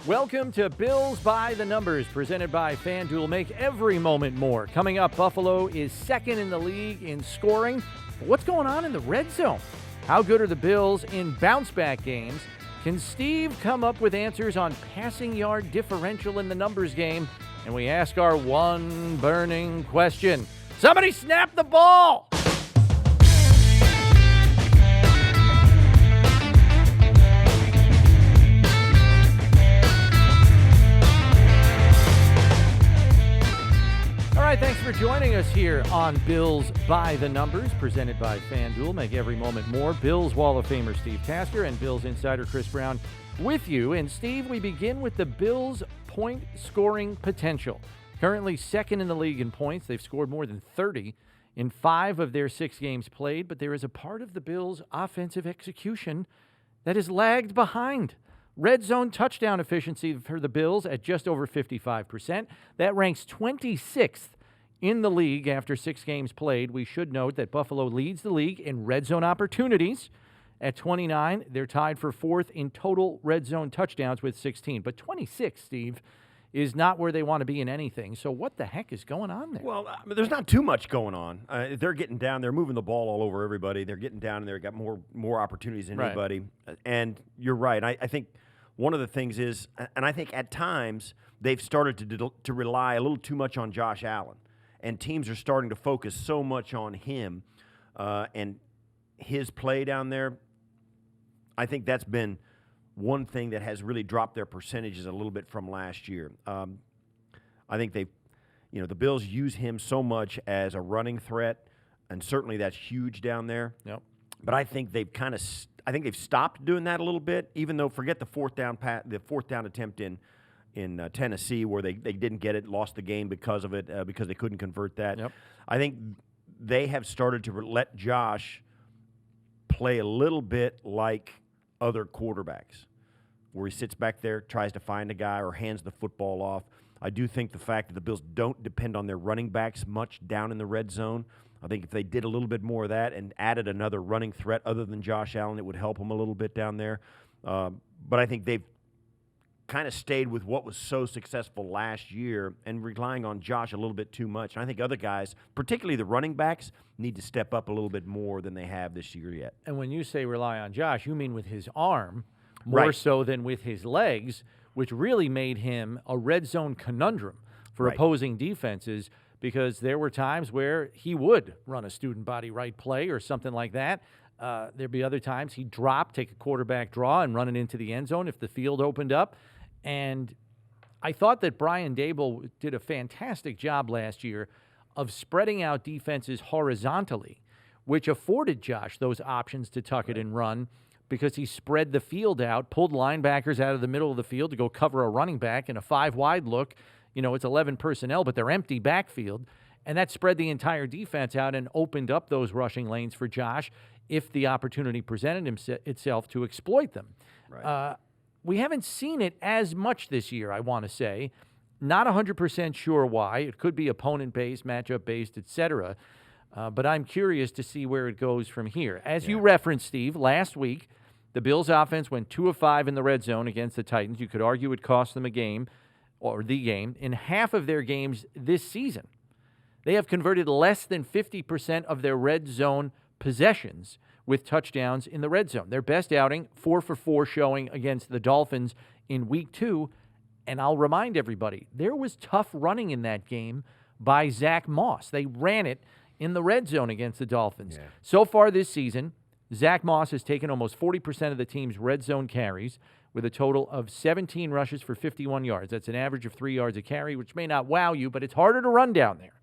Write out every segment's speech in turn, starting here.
Welcome to Bills by the Numbers, presented by FanDuel. Make every moment more. Coming up, Buffalo is second in the league in scoring. But what's going on in the red zone? How good are the Bills in bounce-back games? Can Steve come up with answers on passing yard differential in the numbers game? And we ask our one burning question. Somebody snap the ball! All right, thanks for joining us here on Bills by the Numbers, presented by FanDuel. Make every moment more. Bills Wall of Famer Steve Tasker and Bills insider Chris Brown with you. And Steve, we begin with the Bills' point-scoring potential. Currently second in the league in points. They've scored more than 30 in 5 of their 6 games played, but there is a part of the Bills' offensive execution that is lagged behind. Red zone touchdown efficiency for the Bills at just over 55%. That ranks 26th in the league after 6 games played. We should note that Buffalo leads the league in red zone opportunities at 29. They're tied for 4th in total red zone touchdowns with 16. But 26, Steve, is not where they want to be in anything. So what the heck is going on there? Well, there's not too much going on. They're getting down. They're moving the ball all over everybody. They're getting down, and they've got more opportunities than anybody. And you're right. I think one of the things is, and I think at times they've started to rely a little too much on Josh Allen. And teams are starting to focus so much on him and his play down there. I think that's been one thing that has really dropped their percentages a little bit from last year. I think the Bills use him so much as a running threat, and certainly that's huge down there. Yep. But I think they've they've stopped doing that a little bit. Even though, forget the fourth down attempt in Tennessee where they didn't get it, lost the game because of it, because they couldn't convert that. Yep. I think they have started to let Josh play a little bit like other quarterbacks, where he sits back there, tries to find a guy, or hands the football off. I do think the fact that the Bills don't depend on their running backs much down in the red zone, I think if they did a little bit more of that and added another running threat other than Josh Allen, it would help them a little bit down there. But I think they've kind of stayed with what was so successful last year and relying on Josh a little bit too much. And I think other guys, particularly the running backs, need to step up a little bit more than they have this year yet. And when you say rely on Josh, you mean with his arm more so than with his legs, which really made him a red zone conundrum for opposing defenses, because there were times where he would run a student body right play or something like that. There'd be other times he'd drop, take a quarterback draw, and run it into the end zone if the field opened up. And I thought that Brian Daboll did a fantastic job last year of spreading out defenses horizontally, which afforded Josh those options to tuck it and run, because he spread the field out, pulled linebackers out of the middle of the field to go cover a running back in a 5-wide look. You know, it's 11 personnel, but they're empty backfield. And that spread the entire defense out and opened up those rushing lanes for Josh if the opportunity presented itself to exploit them. Right. We haven't seen it as much this year, I want to say. Not 100% sure why. It could be opponent-based, matchup-based, etc. But I'm curious to see where it goes from here. As you referenced, Steve, last week, the Bills' offense went 2 of 5 in the red zone against the Titans. You could argue it cost them a game, or the game. In half of their games this season, they have converted less than 50% of their red zone possessions with touchdowns in the red zone. Their best outing, 4 for 4 showing against the Dolphins in week 2. And I'll remind everybody, there was tough running in that game by Zach Moss. They ran it in the red zone against the Dolphins. Yeah. So far this season, Zach Moss has taken almost 40% of the team's red zone carries with a total of 17 rushes for 51 yards. That's an average of 3 yards a carry, which may not wow you, but it's harder to run down there.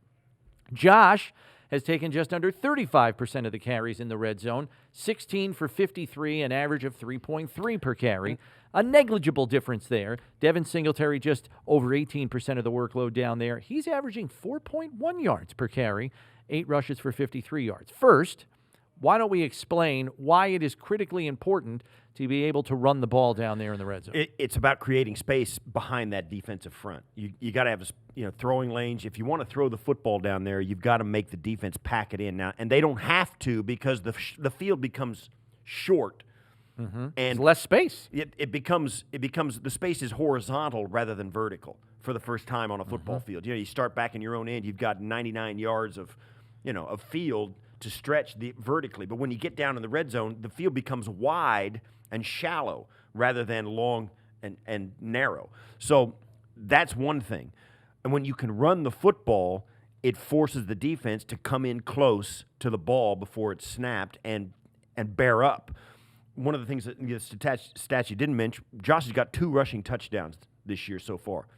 Josh has taken just under 35% of the carries in the red zone, 16 for 53, an average of 3.3 per carry. A negligible difference there. Devin Singletary just over 18% of the workload down there. He's averaging 4.1 yards per carry, 8 rushes for 53 yards. First, why don't we explain why it is critically important to be able to run the ball down there in the red zone? It's about creating space behind that defensive front. You got to have throwing lanes. If you want to throw the football down there, you've got to make the defense pack it in now. And they don't have to, because the field becomes short And And less space. it becomes the space is horizontal rather than vertical for the first time on a football field. You start back in your own end, you've got 99 yards of field to stretch vertically. But when you get down in the red zone, the field becomes wide and shallow rather than long and narrow. So that's one thing. And when you can run the football, it forces the defense to come in close to the ball before it's snapped and bear up. One of the things that the stats you didn't mention, Josh has got 2 rushing touchdowns this year so far.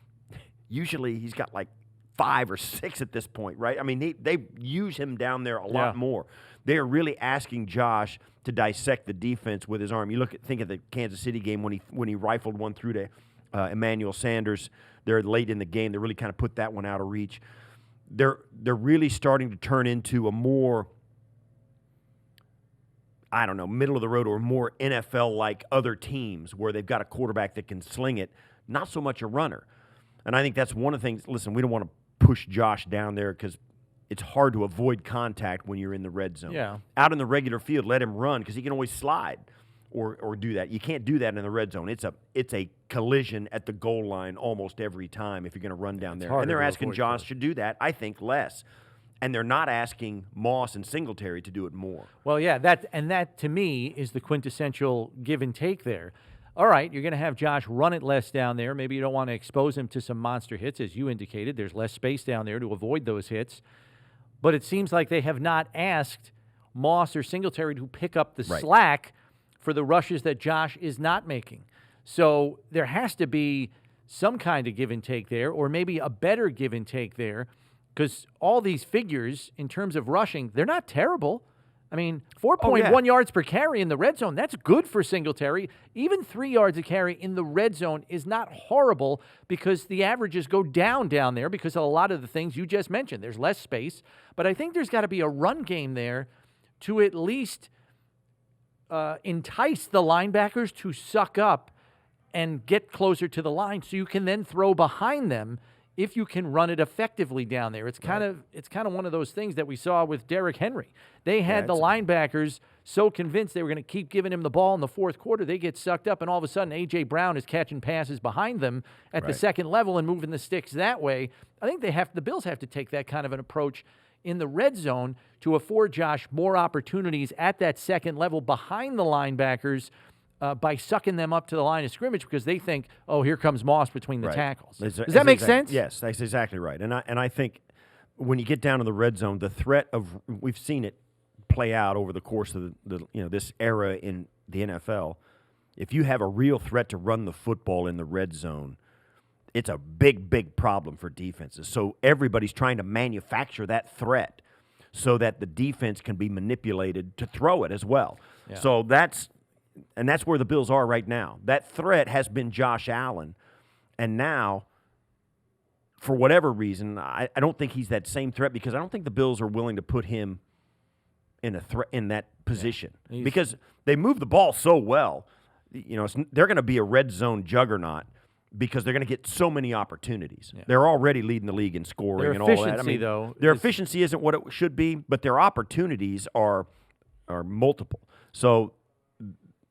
Usually he's got like 5 or 6 at this point, right? I mean, they use him down there a lot more. They are really asking Josh to dissect the defense with his arm. Think of the Kansas City game when he rifled one through to Emmanuel Sanders. They're late in the game. They really kind of put that one out of reach. They're really starting to turn into a more, I don't know, middle of the road or more NFL-like other teams where they've got a quarterback that can sling it, not so much a runner. And I think that's one of the things. Listen, we don't want to push Josh down there because it's hard to avoid contact when you're in the red zone. Yeah. Out in the regular field, let him run because he can always slide or do that. You can't do that in the red zone. It's a collision at the goal line almost every time if you're going to run down there. And they're asking Josh to do that, I think, less. And they're not asking Moss and Singletary to do it more. Well, yeah, that to me is the quintessential give and take there. All right, you're going to have Josh run it less down there. Maybe you don't want to expose him to some monster hits, as you indicated. There's less space down there to avoid those hits. But it seems like they have not asked Moss or Singletary to pick up the slack for the rushes that Josh is not making. So there has to be some kind of give and take there, or maybe a better give and take there, because all these figures in terms of rushing, they're not terrible. I mean, 4.1 yards per carry in the red zone, that's good for Singletary. Even 3 yards a carry in the red zone is not horrible because the averages go down there because of a lot of the things you just mentioned. There's less space. But I think there's got to be a run game there to at least entice the linebackers to suck up and get closer to the line so you can then throw behind them if you can run it effectively down there. It's kind of one of those things that we saw with Derrick Henry. They had the linebackers so convinced they were going to keep giving him the ball in the fourth quarter, they get sucked up, and all of a sudden A.J. Brown is catching passes behind them at the second level and moving the sticks that way. I think the Bills have to take that kind of an approach in the red zone to afford Josh more opportunities at that second level behind the linebackers by sucking them up to the line of scrimmage because they think, oh, here comes Moss between the tackles. Does that make sense? Yes, that's exactly right. And I think when you get down to the red zone, the threat of we've seen it play out over the course of this era in the NFL. If you have a real threat to run the football in the red zone, it's a big, big problem for defenses. So everybody's trying to manufacture that threat so that the defense can be manipulated to throw it as well. Yeah. So that's where the Bills are right now. That threat has been Josh Allen, and now, for whatever reason, I don't think he's that same threat because I don't think the Bills are willing to put him in that position because they move the ball so well. They're going to be a red zone juggernaut because they're going to get so many opportunities. Yeah. They're already leading the league in scoring and all that. Their efficiency isn't what it should be, but their opportunities are multiple. So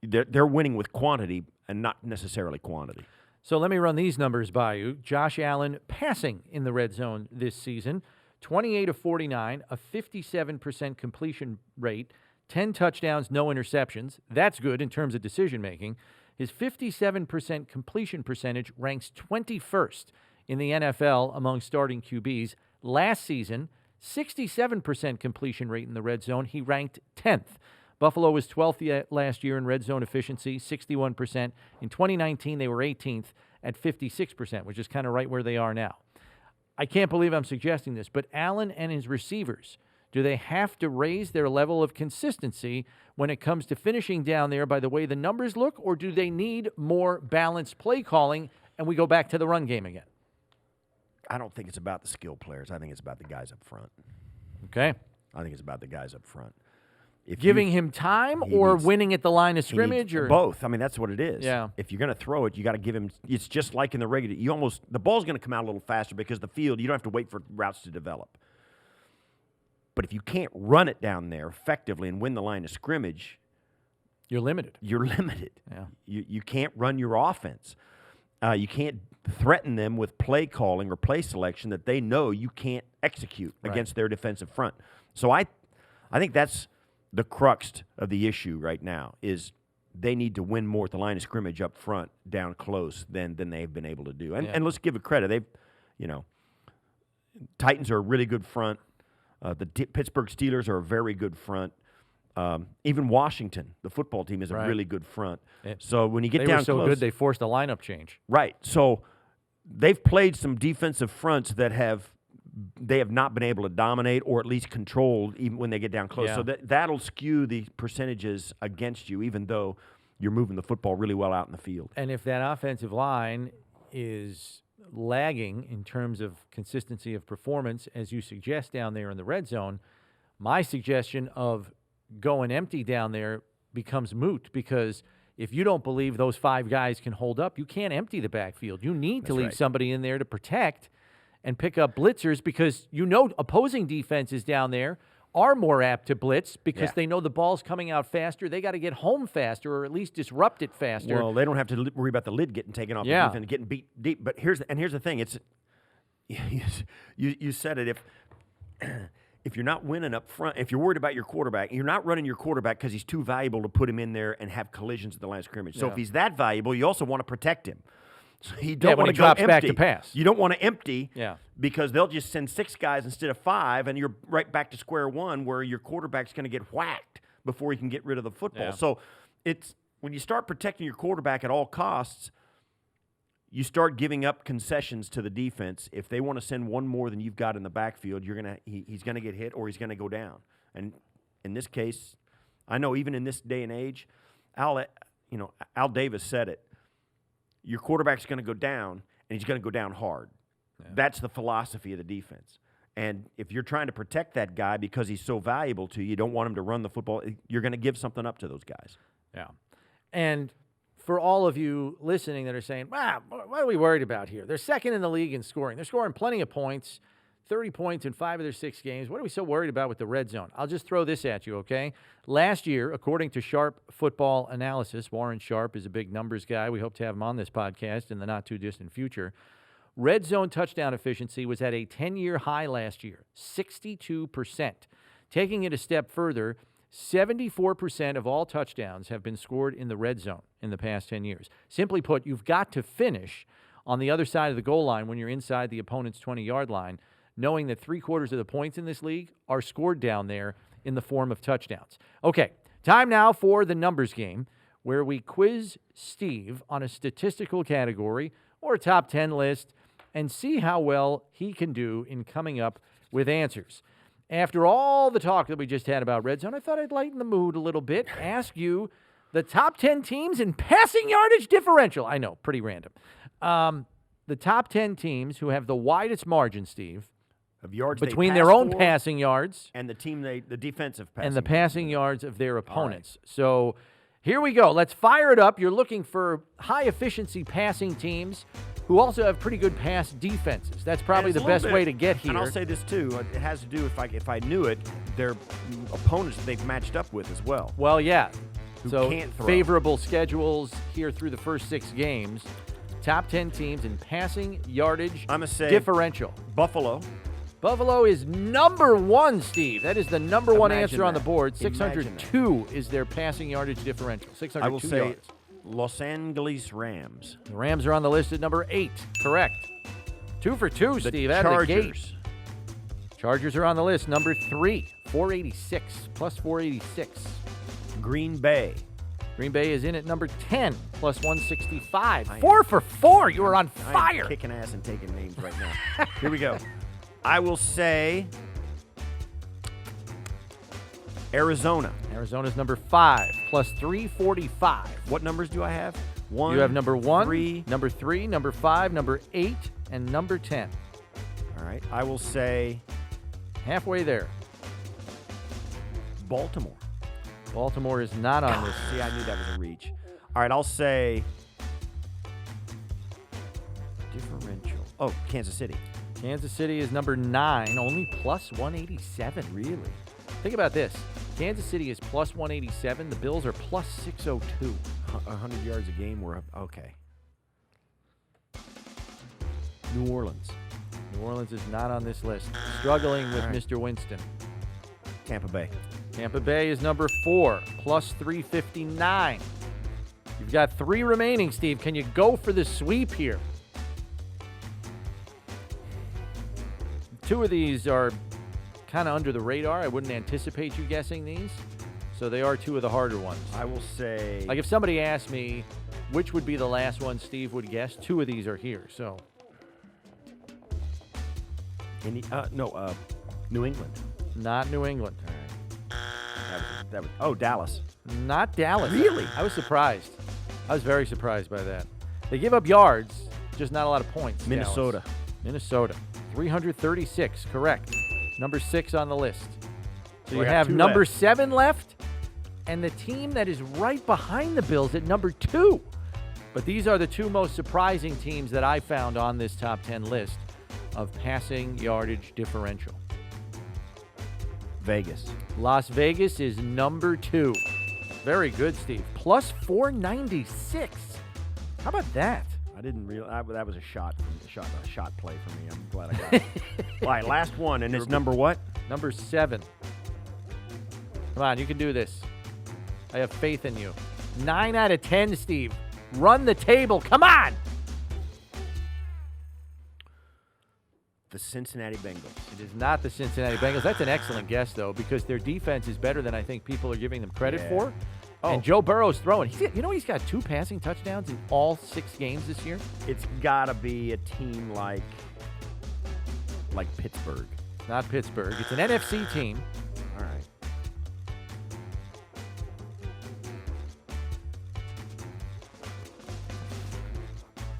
they're winning with quantity and not necessarily quantity. So let me run these numbers by you. Josh Allen passing in the red zone this season, 28 of 49, a 57% completion rate, 10 touchdowns, no interceptions. That's good in terms of decision-making. His 57% completion percentage ranks 21st in the NFL among starting QBs. Last season, 67% completion rate in the red zone. He ranked 10th. Buffalo was 12th last year in red zone efficiency, 61%. In 2019, they were 18th at 56%, which is kind of right where they are now. I can't believe I'm suggesting this, but Allen and his receivers, do they have to raise their level of consistency when it comes to finishing down there by the way the numbers look, or do they need more balanced play calling and we go back to the run game again? I don't think it's about the skill players. I think it's about the guys up front. Okay. I think it's about the guys up front. Giving him time or winning at the line of scrimmage? Or both. I mean, that's what it is. Yeah. If you're going to throw it, you got to give him – it's just like in the regular – the ball's going to come out a little faster because the field, you don't have to wait for routes to develop. But if you can't run it down there effectively and win the line of scrimmage, You're limited. You're limited. Yeah. You can't run your offense. You can't threaten them with play calling or play selection that they know you can't execute against their defensive front. So I think that's the crux of the issue right now is they need to win more at the line of scrimmage up front, down close, than they've been able to do. And let's give it credit. Titans are a really good front. The Pittsburgh Steelers are a very good front. Even Washington, the football team, is a really good front. So when you get down close, they were so good they forced a lineup change. Right. So they've played some defensive fronts that they have not been able to dominate or at least control even when they get down close. So that'll skew the percentages against you, even though you're moving the football really well out in the field. And if that offensive line is lagging in terms of consistency of performance, as you suggest down there in the red zone, my suggestion of going empty down there becomes moot, because if you don't believe those 5 guys can hold up, you can't empty the backfield. You need to leave somebody in there to protect and pick up blitzers, because opposing defenses down there are more apt to blitz because they know the ball's coming out faster. They got to get home faster, or at least disrupt it faster. Well, they don't have to worry about the lid getting taken off the defense and getting beat deep. But here's the thing: it's you said it. If you're not winning up front, if you're worried about your quarterback, you're not running your quarterback because he's too valuable to put him in there and have collisions at the line of scrimmage. So if he's that valuable, you also want to protect him. So you don't want to go empty. Back to pass. You don't want to empty because they'll just send 6 guys instead of 5, and you're right back to square one where your quarterback's going to get whacked before he can get rid of the football. Yeah. So it's when you start protecting your quarterback at all costs, you start giving up concessions to the defense. If they want to send one more than you've got in the backfield, he's going to get hit or he's going to go down. And in this case, I know even in this day and age, Al Davis said it. Your quarterback's going to go down, and he's going to go down hard. Yeah. That's the philosophy of the defense. And if you're trying to protect that guy because he's so valuable to you, you don't want him to run the football, you're going to give something up to those guys. Yeah. And for all of you listening that are saying, wow, what are we worried about here? They're second in the league in scoring. They're scoring plenty of points, 30 points in 5 of their 6 games. What are we so worried about with the red zone? I'll just throw this at you, okay? Last year, according to Sharp Football Analysis, Warren Sharp is a big numbers guy. We hope to have him on this podcast in the not-too-distant future. Red zone touchdown efficiency was at a 10-year high last year, 62%. Taking it a step further, 74% of all touchdowns have been scored in the red zone in the past 10 years. Simply put, you've got to finish on the other side of the goal line when you're inside the opponent's 20-yard line, knowing that 3/4 of the points in this league are scored down there in the form of touchdowns. Okay, time now for the numbers game, where we quiz Steve on a statistical category or a top 10 list and see how well he can do in coming up with answers. After all the talk that we just had about red zone, I thought I'd lighten the mood a little bit, ask you the top 10 teams in passing yardage differential. I know, pretty random. The top 10 teams who have the widest margin, Steve, of yards between their own passing yards and the defensive passing and the passing yards of their opponents. Right. So here we go. Let's fire it up. You're looking for high-efficiency passing teams who also have pretty good pass defenses. That's probably the best way to get here. And I'll say this, too. It has to do, if I knew it, their opponents that they've matched up with as well. Well, yeah. Who can't throw. Favorable schedules here through the first 6 games. Top 10 teams in passing yardage I'm going to say differential. Buffalo. Buffalo is number 1, Steve. That is the number 1 Imagine answer that. on the board. 602 is their passing yardage differential. 602 I will say yards. Los Angeles Rams. The Rams are on the list at number 8. Correct. 2 for 2, Steve. Out of the gate. Chargers are on the list. Number 3. 486. Plus 486. Green Bay. Green Bay is in at number 10. Plus 165. 4 for 4. You are on fire. I'm kicking ass and taking names right now. Here we go. I will say Arizona. Arizona's number 5. Plus 345. What numbers do I have? 1. You have number 1, 3. number 3, number 5, number 8, and number 10. All right. I will say halfway there. Baltimore. Baltimore is not on this. See, I knew that was a reach. All right. I'll say differential. Oh, Kansas City. Kansas City is number 9, only plus 187. Really? Think about this. Kansas City is plus 187. The Bills are plus 602. 100 yards a game. We're okay. New Orleans. New Orleans is not on this list. Struggling with All right. Mr. Winston. Tampa Bay. Tampa Bay is number 4, plus 359. You've got 3 remaining, Steve. Can you go for the sweep here? 2 of these are kind of under the radar. I wouldn't anticipate you guessing these. So they are 2 of the harder ones. I will say. Like if somebody asked me which would be the last one Steve would guess, 2 of these are here. So New England. not New England. Dallas. Not Dallas. Really? I was surprised. I was very surprised by that. They give up yards, just not a lot of points. Minnesota. Dallas. Minnesota. 336, correct. Number 6 on the list. So you I got have 2 number left. 7 left, and the team that is right behind the Bills at number 2. But these are the 2 most surprising teams that I found on this top 10 list of passing yardage differential. Vegas. Las Vegas is number 2. Very good, Steve. Plus 496. How about that? I didn't realize that was a shot play for me. I'm glad I got it. All right, last one, and it's number what? Number 7. Come on, you can do this. I have faith in you. 9 out of 10, Steve. Run the table. Come on. The Cincinnati Bengals. It is not the Cincinnati Bengals. That's an excellent guess, though, because their defense is better than I think people are giving them credit Yeah. for. Oh. And Joe Burrow's throwing. He's got 2 passing touchdowns in all 6 games this year. It's got to be a team like Pittsburgh. Not Pittsburgh. It's an NFC team. All right.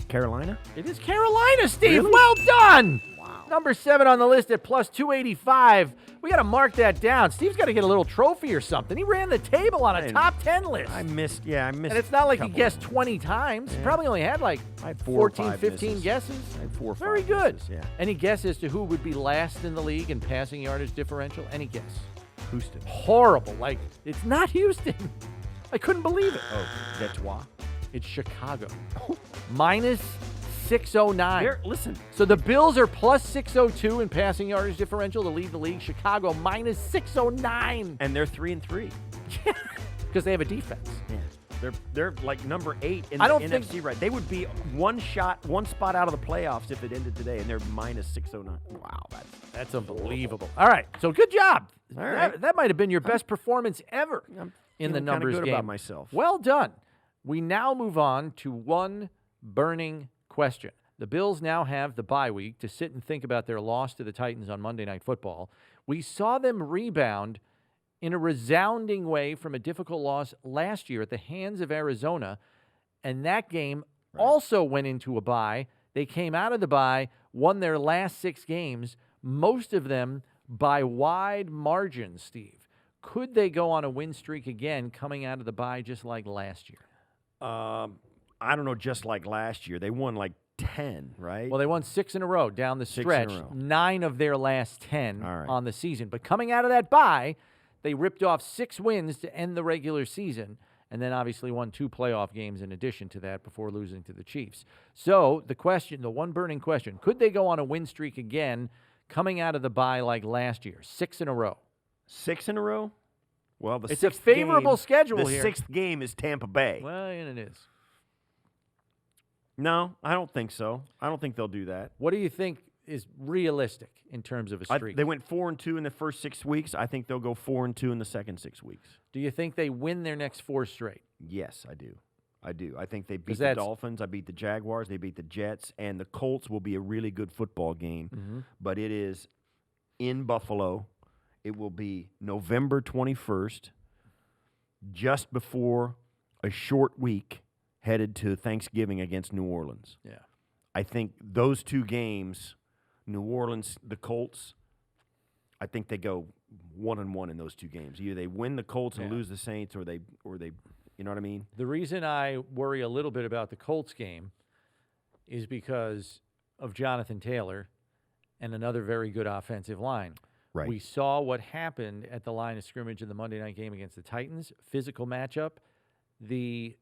Carolina? It is Carolina, Steve. Really? Well done. Wow. Number 7 on the list at plus 285. We got to mark that down. Steve's got to get a little trophy or something. He ran the table on a top 10 list. I missed. And it's not like a he couple. guessed 20 times. He Yeah. probably only had like I had 4 or 14, 5 15 misses. guesses. I had 4 or 5 Very good. misses, yeah. Any guess as to who would be last in the league in passing yardage differential? Any guess? Houston. Horrible. Like, it's not Houston. I couldn't believe it. Oh, Detroit. It's Chicago. Minus 609. Listen. So the Bills are plus 602 in passing yardage differential to lead the league. Chicago minus 609 And they're 3-3. because they have a defense. Yeah. They're like number 8 in I the don't NFC think- right. They would be one spot out of the playoffs if it ended today, and they're minus 609. Wow, That's unbelievable. All right, so good job. All right. That might have been your best performance ever I'm in the feeling kinda numbers good game. about myself. Well done. We now move on to one burning question. The Bills now have the bye week to sit and think about their loss to the Titans on Monday Night Football. We saw them rebound in a resounding way from a difficult loss last year at the hands of Arizona, and that game also went into a bye. They came out of the bye, won their last 6 games, most of them by wide margins, Steve. Could they go on a win streak again coming out of the bye just like last year? I don't know, just like last year. They won like 10, right? Well, they won 6 in a row down the 6 in a stretch, row. 9 of their last 10 All right. on the season. But coming out of that bye, they ripped off 6 wins to end the regular season, and then obviously won 2 playoff games in addition to that before losing to the Chiefs. So the question, the one burning question, could they go on a win streak again coming out of the bye like last year? 6 in a row. 6 in a row? Well, It's a favorable schedule the here. 6th game is Tampa Bay. Well, and it is. No, I don't think so. I don't think they'll do that. What do you think is realistic in terms of a streak? They went 4-2 in the first 6 weeks. I think they'll go 4-2 in the second 6 weeks. Do you think they win their next 4 straight? Yes, I do. I do. I think they 'Cause beat the that's- Dolphins. I beat the Jaguars. They beat the Jets. And the Colts will be a really good football game. Mm-hmm. But it is in Buffalo. It will be November 21st, just before a short week headed to Thanksgiving against New Orleans. Yeah. I think those 2 games, New Orleans, the Colts, I think they go 1-1 in those 2 games. Either they win the Colts and Yeah. lose the Saints, or they, you know what I mean? The reason I worry a little bit about the Colts game is because of Jonathan Taylor and another very good offensive line. Right. We saw what happened at the line of scrimmage in the Monday night game against the Titans. Physical matchup. The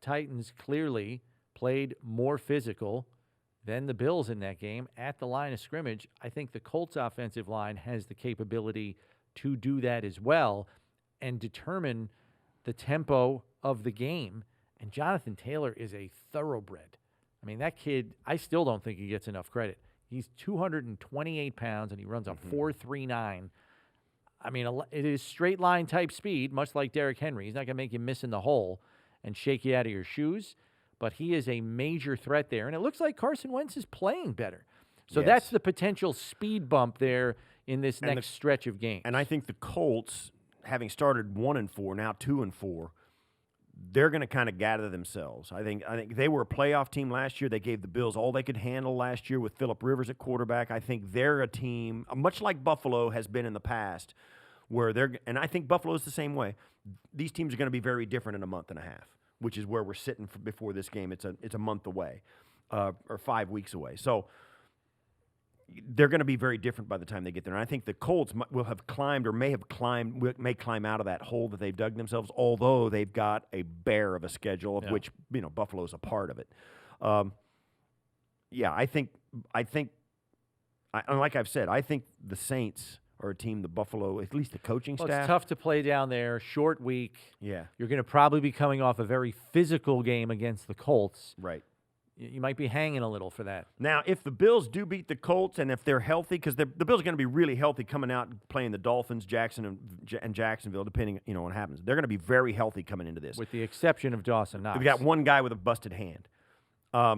Titans clearly played more physical than the Bills in that game at the line of scrimmage. I think the Colts offensive line has the capability to do that as well and determine the tempo of the game. And Jonathan Taylor is a thoroughbred. I mean, that kid, I still don't think he gets enough credit. He's 228 pounds, and he runs a 4.39. I mean, it is straight line type speed, much like Derrick Henry. He's not going to make you miss in the hole and shake you out of your shoes, but he is a major threat there. And it looks like Carson Wentz is playing better. So that's the potential speed bump there in this next stretch of games. And I think the Colts, having started 1-4, now 2-4, they're going to kind of gather themselves. I think they were a playoff team last year. They gave the Bills all they could handle last year with Phillip Rivers at quarterback. I think they're a team, much like Buffalo has been in the past, and I think Buffalo's the same way. These teams are going to be very different in a month and a half, which is where we're sitting before this game. It's a month away, or 5 weeks away. So they're going to be very different by the time they get there. And I think the Colts will have climbed or may climb out of that hole that they've dug themselves, although they've got a bear of a schedule, of which Buffalo's a part of it. I think, like I've said, I think the Saints are a team, the Buffalo, at least the coaching staff. It's tough to play down there, short week. Yeah. You're going to probably be coming off a very physical game against the Colts. Right. You might be hanging a little for that. Now, if the Bills do beat the Colts, and if they're healthy, because the Bills are going to be really healthy coming out and playing the Dolphins, and Jacksonville, depending on what happens. They're going to be very healthy coming into this. With the exception of Dawson Knox. We've got one guy with a busted hand. I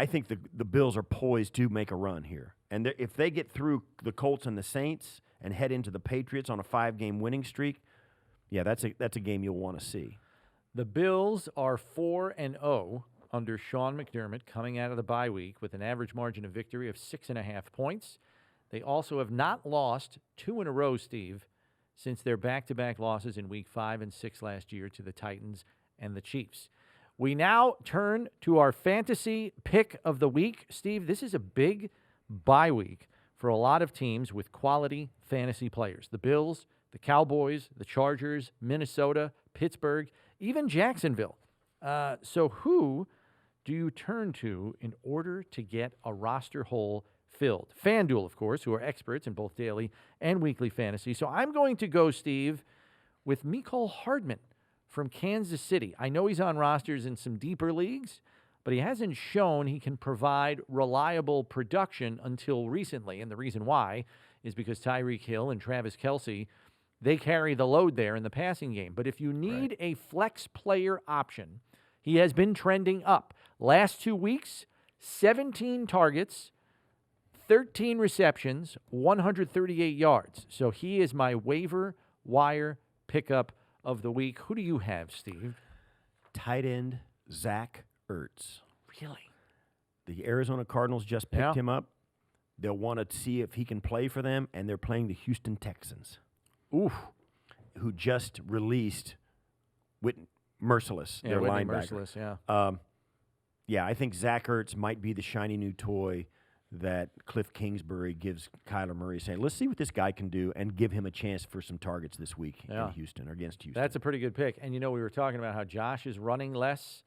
think the Bills are poised to make a run here. And if they get through the Colts and the Saints and head into the Patriots on a 5-game winning streak, that's a game you'll want to see. The Bills are 4-0 under Sean McDermott coming out of the bye week with an average margin of victory of 6.5 points. They also have not lost 2 in a row, Steve, since their back-to-back losses in Week 5 and 6 last year to the Titans and the Chiefs. We now turn to our fantasy pick of the week. Steve, this is a big bye week for a lot of teams with quality fantasy players. The Bills, the Cowboys, the Chargers, Minnesota, Pittsburgh, even Jacksonville. So who do you turn to in order to get a roster hole filled? FanDuel, of course, who are experts in both daily and weekly fantasy. So I'm going to go, Steve, with Mecole Hardman from Kansas City. I know he's on rosters in some deeper leagues, but he hasn't shown he can provide reliable production until recently. And the reason why is because Tyreek Hill and Travis Kelce, they carry the load there in the passing game. But if you need a flex player option, he has been trending up. Last 2 weeks, 17 targets, 13 receptions, 138 yards. So he is my waiver wire pickup of the week. Who do you have, Steve? Tight end Zach Ertz. Really? The Arizona Cardinals just picked him up. They'll want to see if he can play for them, and they're playing the Houston Texans. Oof. Who just released Merciless, their linebacker. Merciless, I think Zach Ertz might be the shiny new toy that Cliff Kingsbury gives Kyler Murray, saying, let's see what this guy can do and give him a chance for some targets this week in Houston or against Houston. That's a pretty good pick. And, we were talking about how Josh is running less,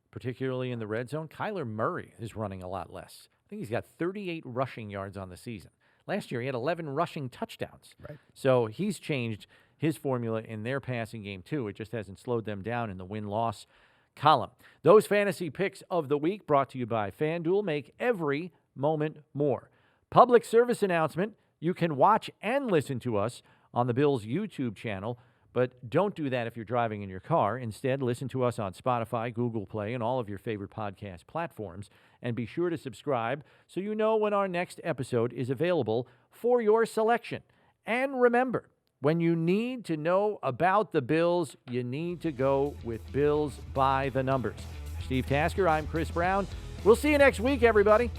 particularly in the red zone. Kyler Murray is running a lot less. I think he's got 38 rushing yards on the season. Last year, he had 11 rushing touchdowns. Right. So he's changed his formula in their passing game, too. It just hasn't slowed them down in the win-loss column. Those fantasy picks of the week brought to you by FanDuel make every moment more. Public service announcement, you can watch and listen to us on the Bills YouTube channel, but don't do that if you're driving in your car. Instead, listen to us on Spotify, Google Play, and all of your favorite podcast platforms. And be sure to subscribe so you know when our next episode is available for your selection. And remember, when you need to know about the Bills, you need to go with Bills by the numbers. Steve Tasker, I'm Chris Brown. We'll see you next week, everybody.